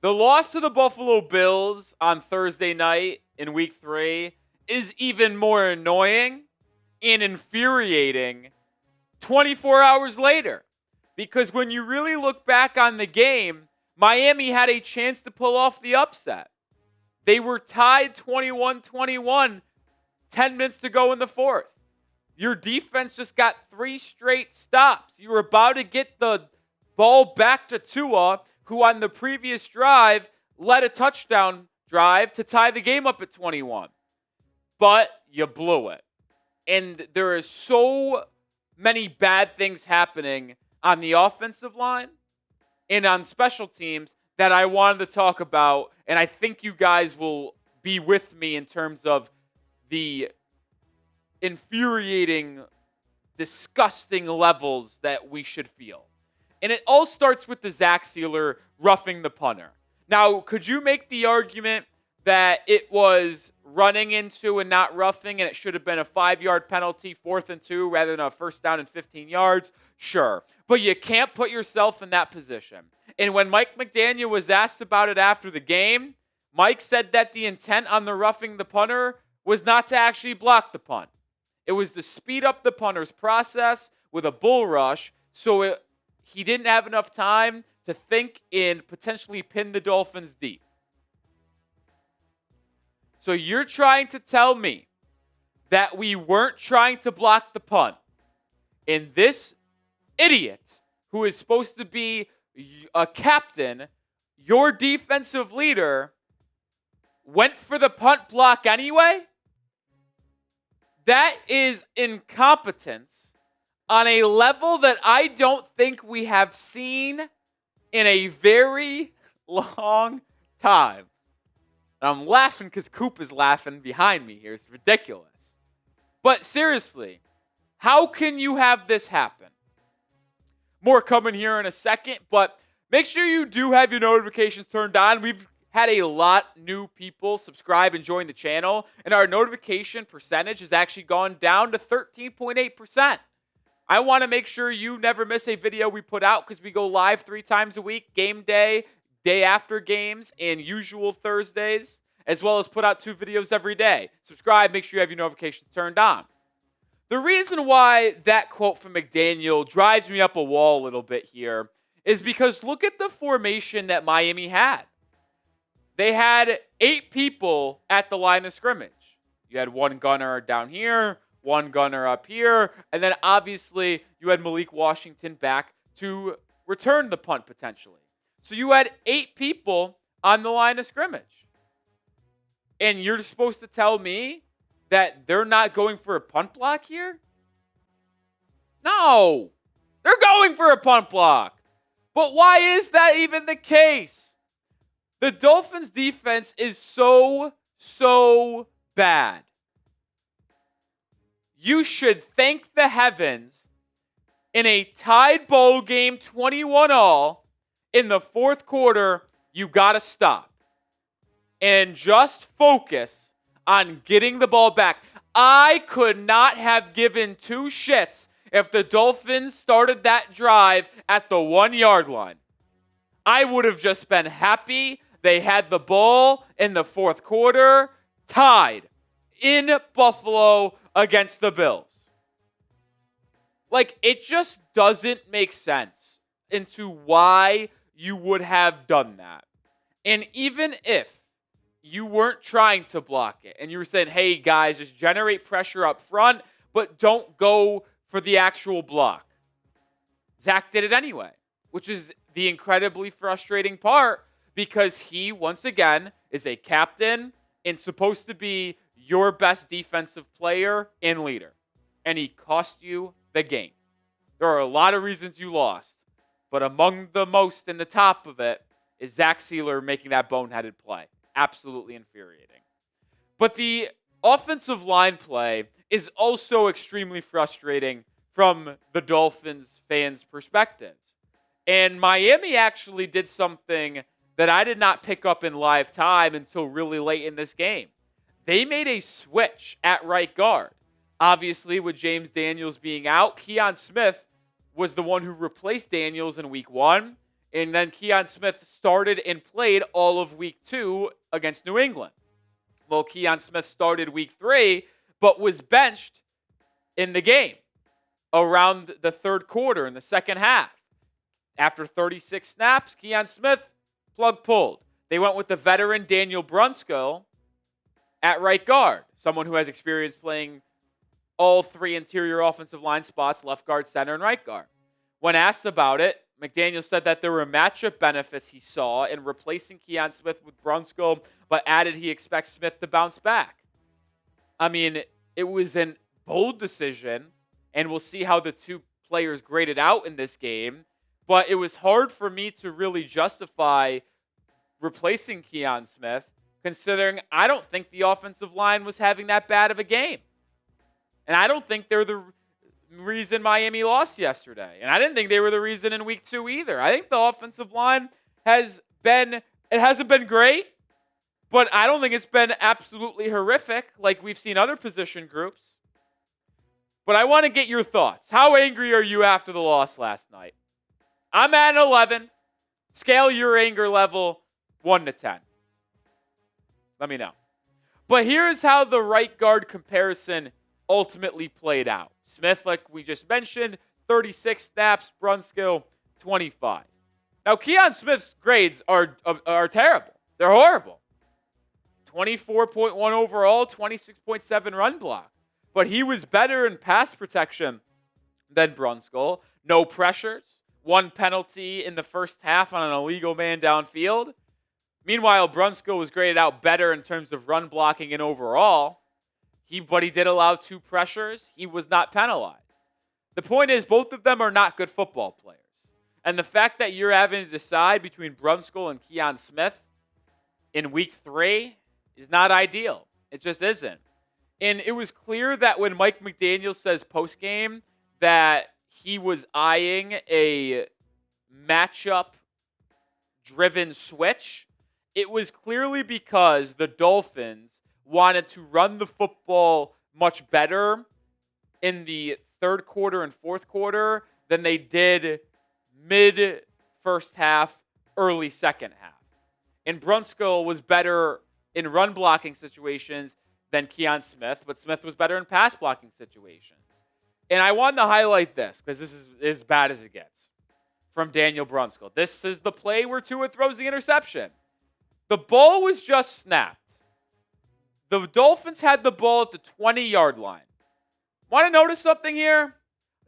The loss to the Buffalo Bills on Thursday night in Week 3 is even more annoying and infuriating 24 hours later. Because when you really look back on the game, Miami had a chance to pull off the upset. They were tied 21-21, 10 minutes to go in the fourth. Your defense just got 3 straight stops. You were about to get the ball back to Tua, who on the previous drive led a touchdown drive to tie the game up at 21. But you blew it. And there is so many bad things happening on the offensive line and on special teams that I wanted to talk about. And I think you guys will be with me in terms of the infuriating, disgusting levels that we should feel. And it all starts with the Zach Sieler roughing the punter. Now, could you make the argument that it was running into and not roughing and it should have been a 5-yard penalty, 4th and 2, rather than a first down and 15 yards? Sure. But you can't put yourself in that position. And when Mike McDaniel was asked about it after the game, Mike said that the intent on the roughing the punter was not to actually block the punt. It was to speed up the punter's process with a bull rush so he didn't have enough time to think and potentially pin the Dolphins deep. So you're trying to tell me that we weren't trying to block the punt, and this idiot who is supposed to be a captain, your defensive leader, went for the punt block anyway? That is incompetence on a level that I don't think we have seen in a very long time. And I'm laughing because Coop is laughing behind me here. It's ridiculous. But seriously, how can you have this happen? More coming here in a second, but make sure you do have your notifications turned on. We've had a lot new people subscribe and join the channel, and our notification percentage has actually gone down to 13.8%. I want to make sure you never miss a video we put out because we go live 3 times a week, game day, day after games, and usual Thursdays, as well as put out 2 videos every day. Subscribe, make sure you have your notifications turned on. The reason why that quote from McDaniel drives me up a wall a little bit here is because look at the formation that Miami had. They had 8 people at the line of scrimmage. You had 1 gunner down here, 1 gunner up here, and then obviously you had Malik Washington back to return the punt potentially. So you had 8 people on the line of scrimmage. And you're supposed to tell me that they're not going for a punt block here? No, they're going for a punt block. But why is that even the case? The Dolphins defense is so bad. You should thank the heavens in a tied bowl game 21-all in the 4th quarter, you got to stop and just focus on getting the ball back. I could not have given 2 shits if the Dolphins started that drive at the 1-yard line. I would have just been happy they had the ball in the 4th quarter, tied in Buffalo against the Bills. Like, it just doesn't make sense into why you would have done that. And even if you weren't trying to block it and you were saying, hey, guys, just generate pressure up front, but don't go for the actual block. Zach did it anyway, which is the incredibly frustrating part because he, once again, is a captain and supposed to be your best defensive player and leader. And he cost you the game. There are a lot of reasons you lost, but among the most in the top of it is Zach Sieler making that boneheaded play. Absolutely infuriating. But the offensive line play is also extremely frustrating from the Dolphins fans' perspective. And Miami actually did something that I did not pick up in live time until really late in this game. They made a switch at right guard. Obviously, with James Daniels being out, Kion Smith was the one who replaced Daniels in week 1. And then Kion Smith started and played all of week 2 against New England. Well, Kion Smith started week 3, but was benched in the game around the third quarter in the second half. After 36 snaps, Kion Smith, plug pulled. They went with the veteran Daniel Brunskill at right guard, someone who has experience playing all 3 interior offensive line spots, left guard, center, and right guard. When asked about it, McDaniel said that there were matchup benefits he saw in replacing Kion Smith with Brunskill, but added he expects Smith to bounce back. I mean, it was a bold decision, and we'll see how the two players graded out in this game, but it was hard for me to really justify replacing Kion Smith, considering I don't think the offensive line was having that bad of a game. And I don't think they're the reason Miami lost yesterday. And I didn't think they were the reason in week 2 either. I think the offensive line hasn't been great, but I don't think it's been absolutely horrific like we've seen other position groups. But I want to get your thoughts. How angry are you after the loss last night? I'm at an 11. Scale your anger level 1 to 10. Let me know. But here's how the right guard comparison ultimately played out. Smith, like we just mentioned, 36 snaps, Brunskill, 25. Now, Kion Smith's grades are terrible. They're horrible. 24.1 overall, 26.7 run block. But he was better in pass protection than Brunskill. No pressures. 1 penalty in the first half on an illegal man downfield. Meanwhile, Brunskill was graded out better in terms of run blocking and overall. But he did allow 2 pressures. He was not penalized. The point is, both of them are not good football players. And the fact that you're having to decide between Brunskill and Kion Smith in week 3 is not ideal. It just isn't. And it was clear that when Mike McDaniel says post-game that he was eyeing a matchup-driven switch, it was clearly because the Dolphins wanted to run the football much better in the third quarter and fourth quarter than they did mid-first half, early second half. And Brunskill was better in run blocking situations than Kion Smith, but Smith was better in pass blocking situations. And I wanted to highlight this because this is as bad as it gets from Daniel Brunskill. This is the play where Tua throws the interception. The ball was just snapped. The Dolphins had the ball at the 20-yard line. Want to notice something here?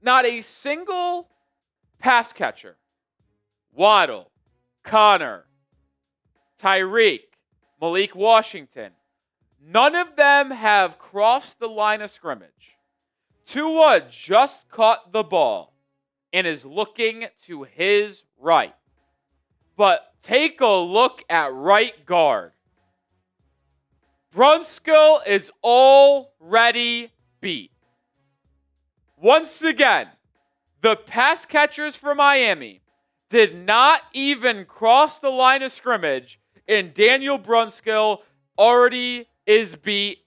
Not a single pass catcher. Waddle, Connor, Tyreek, Malik Washington. None of them have crossed the line of scrimmage. Tua just caught the ball and is looking to his right. But take a look at right guard. Brunskill is already beat. Once again, the pass catchers for Miami did not even cross the line of scrimmage, and Daniel Brunskill already is beat.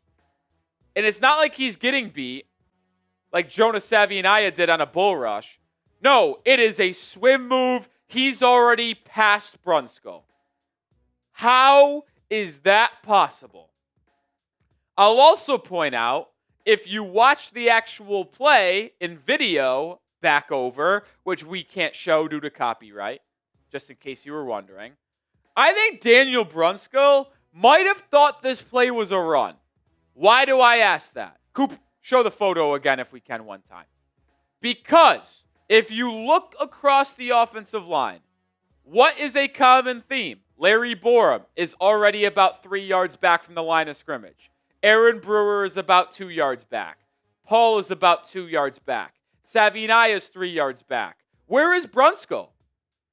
And it's not like he's getting beat like Jonah Savaiinaea did on a bull rush. No, it is a swim move. He's already past Brunskill. How is that possible? I'll also point out, if you watch the actual play in video back over, which we can't show due to copyright, just in case you were wondering, I think Daniel Brunskill might have thought this play was a run. Why do I ask that? Coop, show the photo again if we can one time. Because if you look across the offensive line, what is a common theme? Larry Borum is already about 3 yards back from the line of scrimmage. Aaron Brewer is about 2 yards back. Paul is about 2 yards back. Savaiinaea is 3 yards back. Where is Brunskill?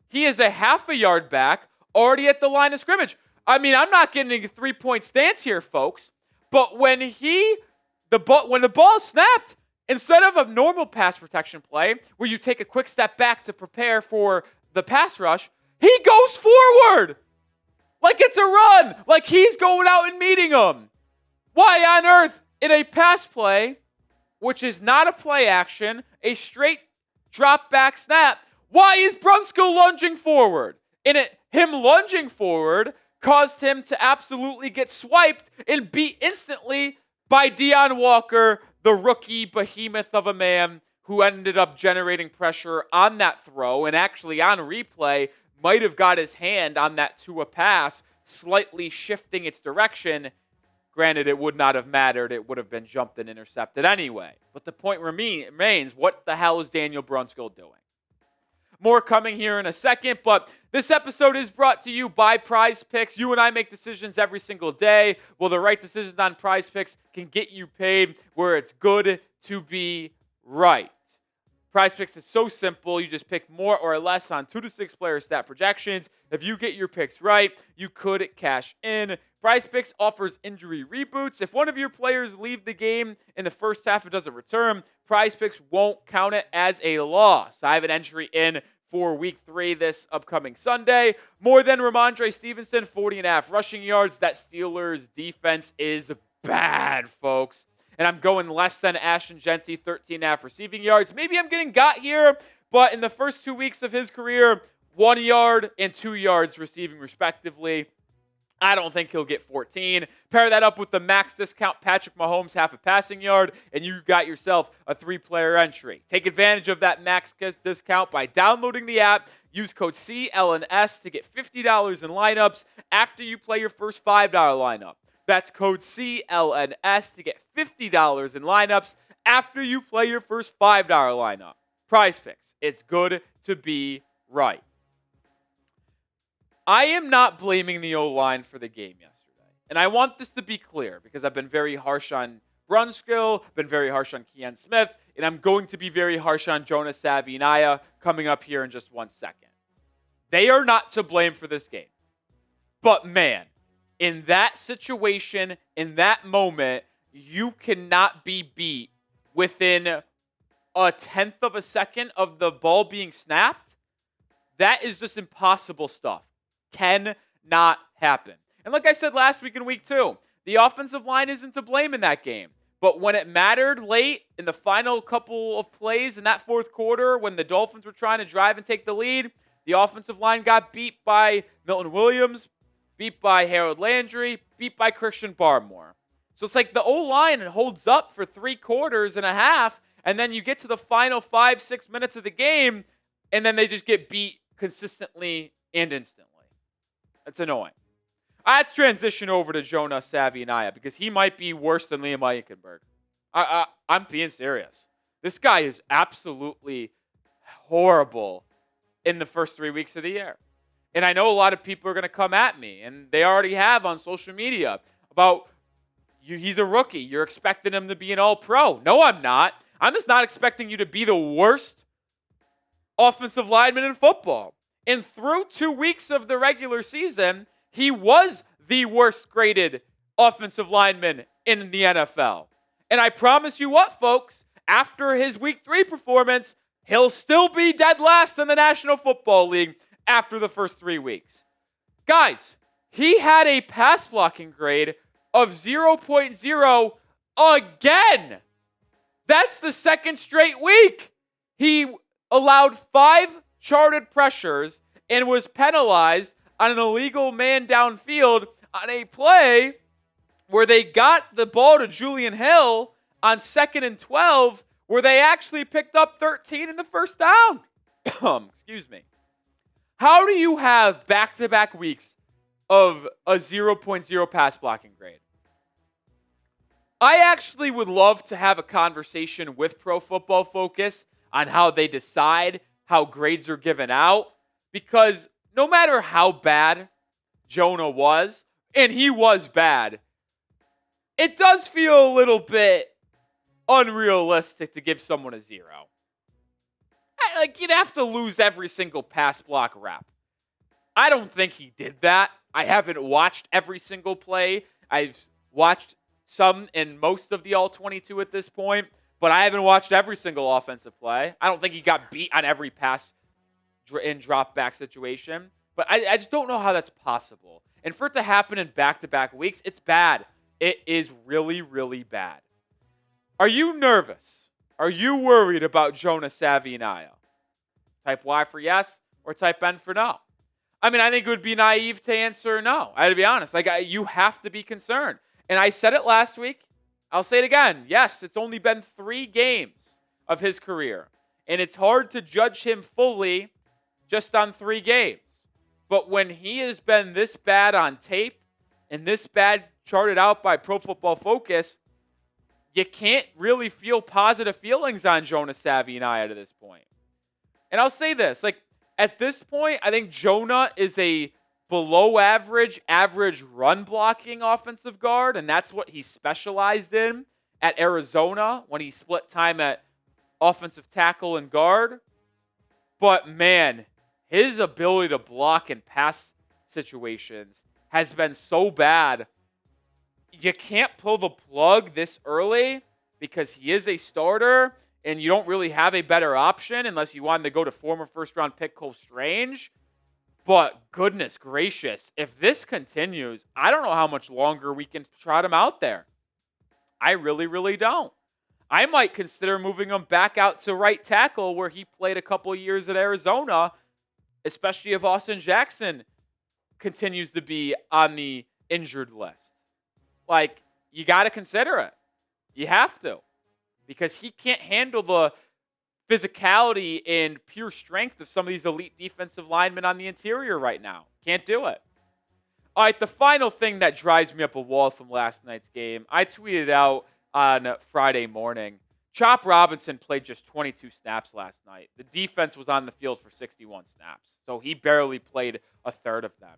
He is a half a yard back, already at the line of scrimmage. I mean, I'm not getting a 3-point stance here, folks. But when the ball snapped, instead of a normal pass protection play where you take a quick step back to prepare for the pass rush, he goes forward like it's a run, like he's going out and meeting him. Why on earth, in a pass play, which is not a play action, a straight drop back snap, Why is Brunskill lunging forward? And him lunging forward caused him to absolutely get swiped and beat instantly by Deon Walker, the rookie behemoth of a man who ended up generating pressure on that throw and actually on replay might have got his hand on that Tua pass, slightly shifting its direction. Granted, it would not have mattered. It would have been jumped and intercepted anyway. But the point remains, what the hell is Daniel Brunskill doing? More coming here in a second, but this episode is brought to you by PrizePicks. You and I make decisions every single day. Well, the right decisions on PrizePicks can get you paid where it's good to be right. PrizePicks is so simple. You just pick more or less on 2 to 6 player stat projections. If you get your picks right, you could cash in. PrizePicks offers injury reboots. If one of your players leave the game in the first half and doesn't return, PrizePicks won't count it as a loss. I have an entry in for Week 3 this upcoming Sunday. More than Ramondre Stevenson, 40.5 rushing yards. That Steelers defense is bad, folks. And I'm going less than Ashton Jeanty, 13.5 receiving yards. Maybe I'm getting got here, but in the first 2 weeks of his career, 1 yard and 2 yards receiving respectively. I don't think he'll get 14. Pair that up with the max discount Patrick Mahomes half a passing yard, and you got yourself a 3-player entry. Take advantage of that max discount by downloading the app. Use code CLNS to get $50 in lineups after you play your first $5 lineup. That's code CLNS to get $50 in lineups after you play your first $5 lineup. PrizePicks. It's good to be right. I am not blaming the O-line for the game yesterday. And I want this to be clear because I've been very harsh on Brunskill, been very harsh on Kion Smith, and I'm going to be very harsh on Jonah Savaiinaea coming up here in just 1 second. They are not to blame for this game. But man, in that situation, in that moment, you cannot be beat within a tenth of a second of the ball being snapped. That is just impossible stuff. Cannot happen. And like I said last week in Week 2, the offensive line isn't to blame in that game. But when it mattered late in the final couple of plays in that fourth quarter, when the Dolphins were trying to drive and take the lead, the offensive line got beat by Milton Williams, beat by Harold Landry, beat by Christian Barmore. So it's like the O-line holds up for 3 quarters and a half, and then you get to the final 5-6 minutes of the game, and then they just get beat consistently and instantly. That's annoying. Let's transition over to Jonah Savaiinaea because he might be worse than Liam Eichenberg. I'm being serious. This guy is absolutely horrible in the first 3 weeks of the year. And I know a lot of people are going to come at me, and they already have on social media, about he's a rookie. You're expecting him to be an all-pro. No, I'm not. I'm just not expecting you to be the worst offensive lineman in football. And through 2 weeks of the regular season, he was the worst graded offensive lineman in the NFL. And I promise you what, folks, after his Week 3 performance, he'll still be dead last in the National Football League after the first 3 weeks. Guys, he had a pass blocking grade of 0.0 again. That's the second straight week. He allowed 5 charted pressures and was penalized on an illegal man downfield on a play where they got the ball to Julian Hill on 2nd and 12, where they actually picked up 13 in the first down. Excuse me. How do you have back-to-back weeks of a 0.0 pass blocking grade? I actually would love to have a conversation with Pro Football Focus on how they decide how grades are given out, because no matter how bad Jonah was, and he was bad, it does feel a little bit unrealistic to give someone a 0. Like, you'd have to lose every single pass block rep. I don't think he did that. I haven't watched every single play. I've watched some and most of the All-22 at this point, but I haven't watched every single offensive play. I don't think he got beat on every pass and drop back situation, but I just don't know how that's possible. And for it to happen in back-to-back weeks, it's bad. It is really, really bad. Are you nervous? Are you worried about Jonah Savaiinaea? Type Y for yes or type N for no. I mean, I think it would be naive to answer no. I had to be honest. You have to be concerned. And I said it last week. I'll say it again. Yes, it's only been 3 games of his career. And it's hard to judge him fully just on 3 games. But when he has been this bad on tape and this bad charted out by Pro Football Focus, you can't really feel positive feelings on Jonah Savaiinaea to this point. And I'll say this, at this point, I think Jonah is a below average run blocking offensive guard, and that's what he specialized in at Arizona when he split time at offensive tackle and guard. But man, his ability to block in pass situations has been so bad. You can't pull the plug this early because he is a starter and you don't really have a better option unless you wanted to go to former first-round pick Cole Strange. But goodness gracious, if this continues, I don't know how much longer we can trot him out there. I really, really don't. I might consider moving him back out to right tackle where he played a couple years at Arizona, especially if Austin Jackson continues to be on the injured list. You got to consider it. You have to. Because he can't handle the physicality and pure strength of some of these elite defensive linemen on the interior right now. Can't do it. All right, the final thing that drives me up a wall from last night's game, I tweeted out on Friday morning. Chop Robinson played just 22 snaps last night. The defense was on the field for 61 snaps, so he barely played a third of them.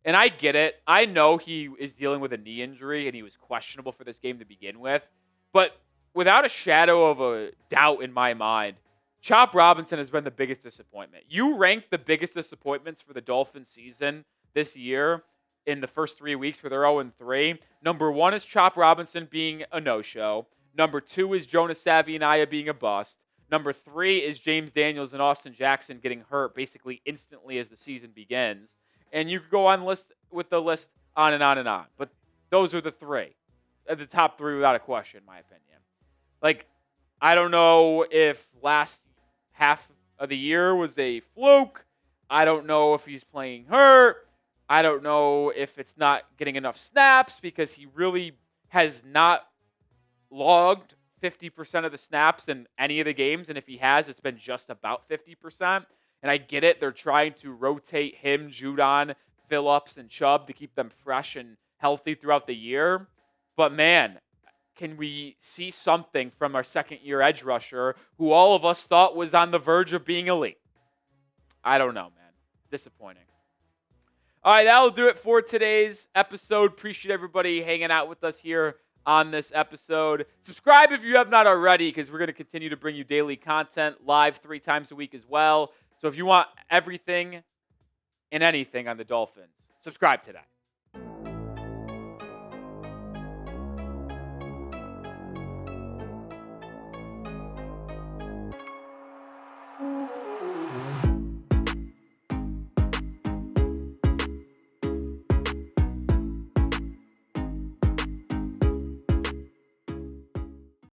And I get it. I know he is dealing with a knee injury, and he was questionable for this game to begin with. But without a shadow of a doubt in my mind, Chop Robinson has been the biggest disappointment. You rank the biggest disappointments for the Dolphins season this year in the first 3 weeks where they're 0-3. Number 1 is Chop Robinson being a no-show. Number 2 is Jonah Savaiinaea being a bust. Number 3 is James Daniels and Austin Jackson getting hurt basically instantly as the season begins. And you could go on with the list on and on and on. But those are the 3. The top 3 without a question, in my opinion. I don't know if last half of the year was a fluke. I don't know if he's playing hurt. I don't know if it's not getting enough snaps because he really has not logged 50% of the snaps in any of the games. And if he has, it's been just about 50%. And I get it. They're trying to rotate him, Judon, Phillips, and Chubb to keep them fresh and healthy throughout the year. But man, can we see something from our second-year edge rusher who all of us thought was on the verge of being elite? I don't know, man. Disappointing. All right, that'll do it for today's episode. Appreciate everybody hanging out with us here on this episode. Subscribe if you have not already because we're going to continue to bring you daily content live 3 times a week as well. So if you want everything and anything on the Dolphins, subscribe today.